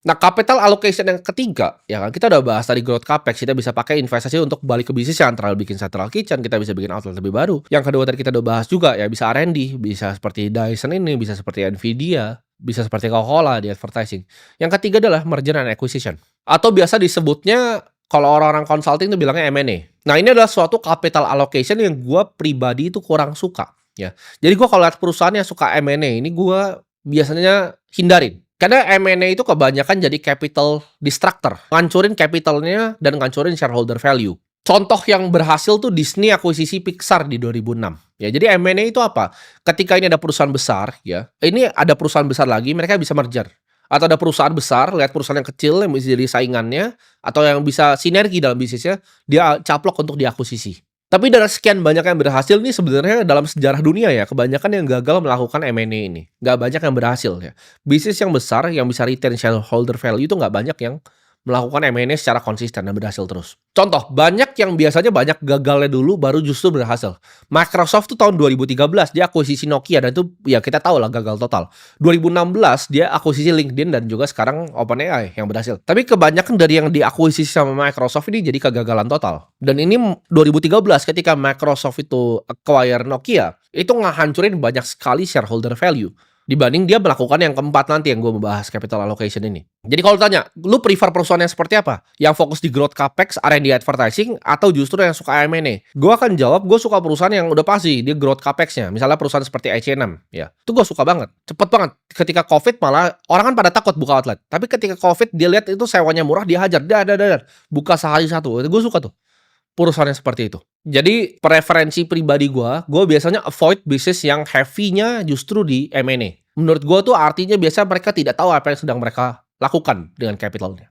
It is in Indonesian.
Nah, capital allocation yang ketiga, ya kan, kita udah bahas tadi growth capex, kita bisa pakai investasi untuk balik ke bisnis yang antara bikin central kitchen, kita bisa bikin outlet lebih baru. Yang kedua tadi kita udah bahas juga, ya bisa R&D, bisa seperti Dyson ini, bisa seperti Nvidia, bisa seperti Coca-Cola di advertising. Yang ketiga adalah merger and acquisition, atau biasa disebutnya kalau orang-orang consulting tuh bilangnya M&A. Nah, ini adalah suatu capital allocation yang gua pribadi itu kurang suka, ya. Jadi gua kalau lihat perusahaan yang suka M&A ini gua biasanya hindarin. Karena M&A itu kebanyakan jadi capital distractor, ngancurin capitalnya dan ngancurin shareholder value. Contoh yang berhasil tuh Disney akuisisi Pixar di 2006. Ya, jadi M&A itu apa? Ketika ini ada perusahaan besar, ya, ini ada perusahaan besar lagi, mereka bisa merger. Atau ada perusahaan besar, lihat perusahaan yang kecil yang bisa jadi saingannya, atau yang bisa sinergi dalam bisnisnya, dia caplok untuk diakuisisi. Tapi dari sekian banyak yang berhasil nih sebenarnya dalam sejarah dunia ya, kebanyakan yang gagal melakukan M&A ini. Nggak banyak yang berhasil ya. Bisnis yang besar yang bisa retain shareholder value itu nggak banyak yang melakukan M&A secara konsisten dan berhasil terus. Contoh, banyak yang biasanya banyak gagalnya dulu baru justru berhasil. Microsoft tuh tahun 2013 dia akuisisi Nokia dan itu ya kita tahu lah gagal total. 2016 dia akuisisi LinkedIn dan juga sekarang OpenAI yang berhasil. Tapi kebanyakan dari yang diakuisisi sama Microsoft ini jadi kegagalan total. Dan ini 2013 ketika Microsoft itu acquire Nokia, itu ngehancurin banyak sekali shareholder value. Dibanding dia melakukan yang keempat nanti yang gue membahas capital allocation ini. Jadi kalau tanya, lu prefer perusahaan yang seperti apa? Yang fokus di growth capex, R&D advertising, atau justru yang suka M&A? Gue akan jawab, gue suka perusahaan yang udah pasti, dia growth capexnya. Misalnya perusahaan seperti H&M, ya. Itu gue suka banget. Cepet banget. Ketika COVID malah, orang kan pada takut buka outlet. Tapi ketika COVID, dia lihat itu sewanya murah, dia hajar. Dar. Buka sehari satu. Gue suka tuh perusahaan yang seperti itu. Jadi preferensi pribadi gue biasanya avoid bisnis yang heavy-nya justru di M&A. Menurut gue tuh artinya biasa mereka tidak tahu apa yang sedang mereka lakukan dengan capitalnya.